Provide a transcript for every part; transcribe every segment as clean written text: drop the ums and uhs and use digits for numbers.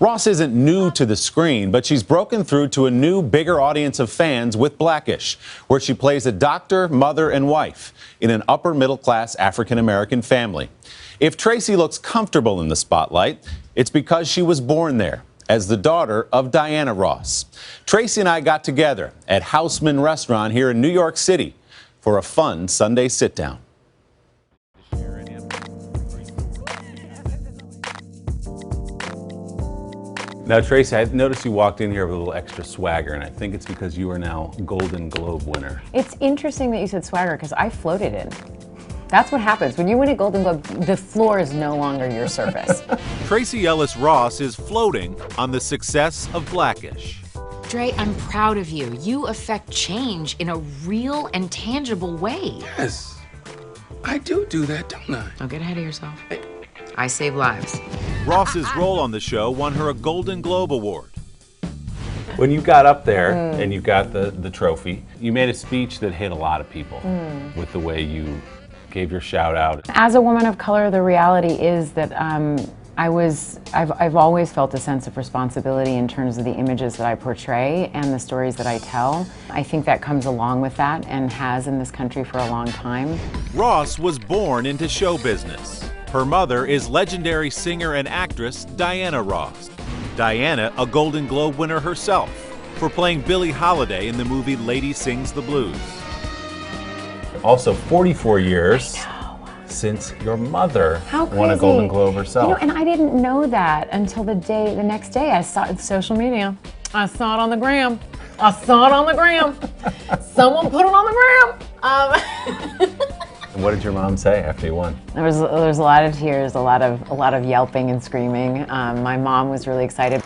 Ross isn't new to the screen, but she's broken through to a new, bigger audience of fans with Blackish, where she plays a doctor, mother, and wife in an upper-middle-class African-American family. If Tracee looks comfortable in the spotlight, it's because she was born there as the daughter of Diana Ross. Tracee and I got together at Houseman Restaurant here in New York City for a fun Sunday sit-down. Now, Tracee, I noticed you walked in here with a little extra swagger, and I think it's because you are now Golden Globe winner. It's interesting that you said swagger, because I floated in. That's what happens. When you win a Golden Globe, the floor is no longer your surface. Tracee Ellis Ross is floating on the success of Blackish. Dre, I'm proud of you. You affect change in a real and tangible way. Yes, I do that, don't I? Don't get ahead of yourself. I save lives. Ross's role on the show won her a Golden Globe Award. When you got up there and you got the trophy, you made a speech that hit a lot of people with the way you gave your shout out. As a woman of color, the reality is that I've always felt a sense of responsibility in terms of the images that I portray and the stories that I tell. I think that comes along with that and has in this country for a long time. Ross was born into show business. Her mother is legendary singer and actress Diana Ross. Diana, a Golden Globe winner herself for playing Billie Holiday in the movie Lady Sings the Blues. Also, 44 years since your mother won a Golden Globe herself. You know, and I didn't know that until the next day I saw it on social media. I saw it on the gram. Someone put it on the gram. And what did your mom say after you won? There was a lot of tears, a lot of yelping and screaming. My mom was really excited.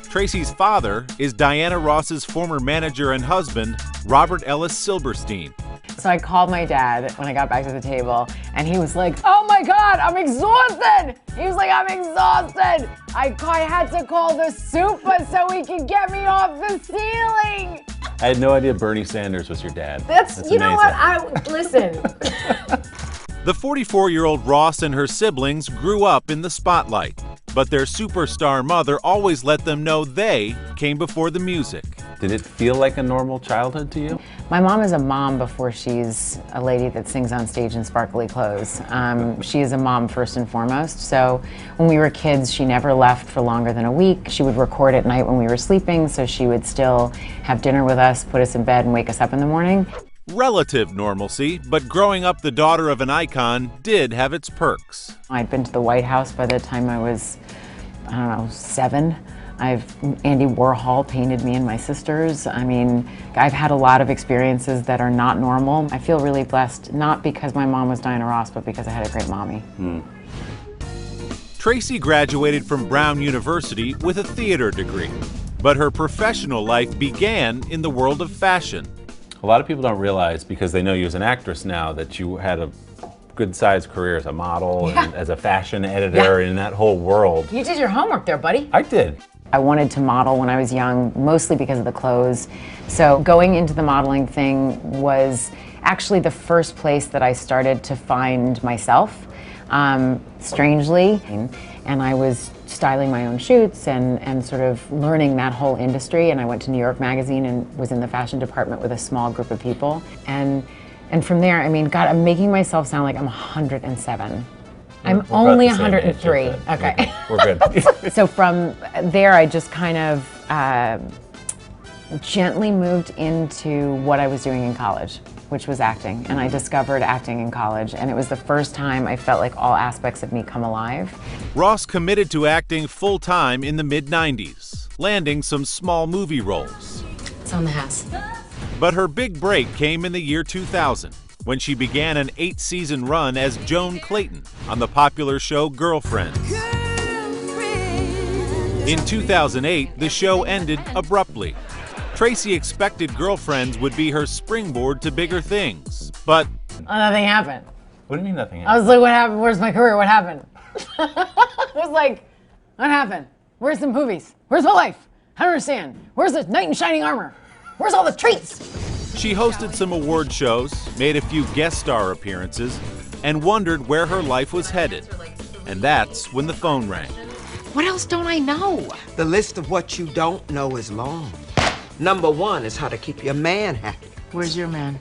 Tracee's father is Diana Ross's former manager and husband, Robert Ellis Silberstein. So I called my dad when I got back to the table, and he was like, "Oh my God, I'm exhausted!" He was like, "I'm exhausted. I had to call the super so he could get me off the ceiling." I had no idea Bernie Sanders was your dad. That's you know what? Listen. The 44-year-old Ross and her siblings grew up in the spotlight, but their superstar mother always let them know they came before the music. Did it feel like a normal childhood to you? My mom is a mom before she's a lady that sings on stage in sparkly clothes. She is a mom first and foremost. So when we were kids, she never left for longer than a week. She would record at night when we were sleeping, so she would still have dinner with us, put us in bed, and wake us up in the morning. Relative normalcy, but growing up the daughter of an icon did have its perks. I'd been to the White House by the time I was, I don't know, 7. Andy Warhol painted me and my sisters. I mean, I've had a lot of experiences that are not normal. I feel really blessed, not because my mom was Diana Ross, but because I had a great mommy. Tracee graduated from Brown University with a theater degree, but her professional life began in the world of fashion. A lot of people don't realize, because they know you as an actress now, that you had a good-sized career as a model and as a fashion editor in that whole world. You did your homework there, buddy. I did. I wanted to model when I was young, mostly because of the clothes. So going into the modeling thing was actually the first place that I started to find myself, strangely. And I was styling my own shoots and sort of learning that whole industry. And I went to New York Magazine and was in the fashion department with a small group of people. And from there, I mean, God, I'm making myself sound like I'm 107. I'm only 103. Okay. We're good. So from there, I just kind of gently moved into what I was doing in college, which was acting. And I discovered acting in college. And it was the first time I felt like all aspects of me come alive. Ross committed to acting full-time in the mid-90s, landing some small movie roles. It's on the house. But her big break came in the year 2000. When she began an 8-season run as Joan Clayton on the popular show Girlfriends. In 2008, the show ended abruptly. Tracee expected Girlfriends would be her springboard to bigger things, but nothing happened. What do you mean nothing happened? I was like, what happened? Where's my career? What happened? I was like, what happened? Where's the movies? Where's my life? I don't understand. Where's the knight in shining armor? Where's all the treats? She hosted some award shows, made a few guest star appearances, and wondered where her life was headed. And that's when the phone rang. What else don't I know? The list of what you don't know is long. Number one is how to keep your man happy. Where's your man?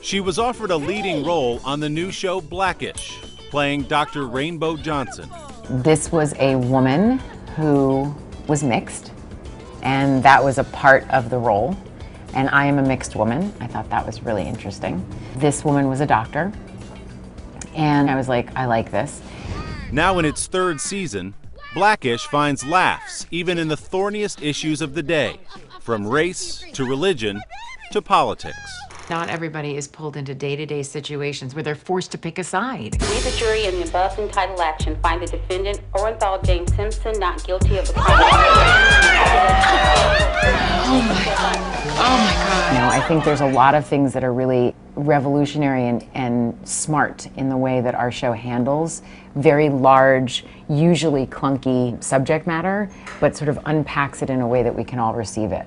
She was offered a leading role on the new show Blackish, playing Dr. Rainbow Johnson. This was a woman who was mixed, and that was a part of the role. And I am a mixed woman. I thought that was really interesting. This woman was a doctor, and I was like, I like this. Now in its third season, Blackish finds laughs even in the thorniest issues of the day, from race to religion to politics. Not everybody is pulled into day-to-day situations where they're forced to pick a side. We, the jury, in the above entitled action, find the defendant, Orenthal James Simpson, not guilty of the crime. Oh my God. You know, I think there's a lot of things that are really revolutionary and smart in the way that our show handles very large, usually clunky subject matter, but sort of unpacks it in a way that we can all receive it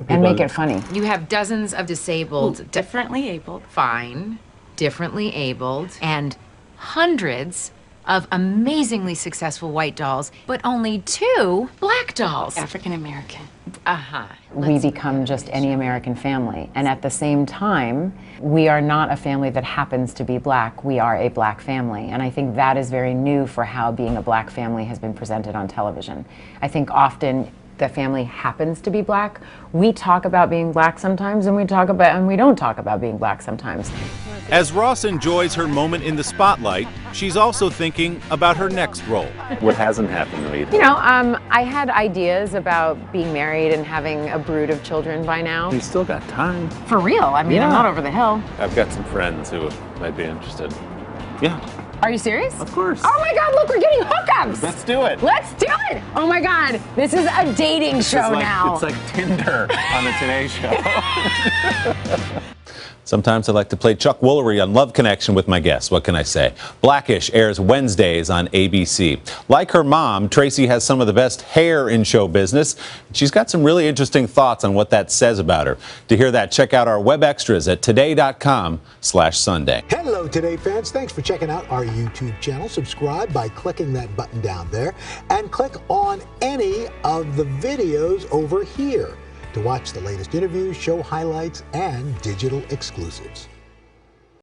and make it funny. You have dozens of disabled, Differently abled. fine, differently abled, and hundreds of amazingly successful white dolls, but only 2 black dolls. African American. We become just any American family. And at the same time, we are not a family that happens to be black. We are a black family. And I think that is very new for how being a black family has been presented on television. I think often the family happens to be black. We talk about being black sometimes, and we don't talk about being black sometimes. As Ross enjoys her moment in the spotlight, she's also thinking about her next role. What hasn't happened to me? You know, I had ideas about being married and having a brood of children by now. You still got time. For real, I mean, I'm not over the hill. I've got some friends who might be interested. Yeah. Are you serious? Of course. Oh my God, look, we're getting hookups. Let's do it. Let's do it. Oh my God, this is a dating show now. It's like Tinder on the Today Show. Sometimes I like to play Chuck Woolery on Love Connection with my guests. What can I say? Blackish airs Wednesdays on ABC. Like her mom, Tracee has some of the best hair in show business. She's got some really interesting thoughts on what that says about her. To hear that, check out our web extras at today.com/Sunday. Hello, Today fans. Thanks for checking out our YouTube channel. Subscribe by clicking that button down there and click on any of the videos over here to watch the latest interviews, show highlights, and digital exclusives.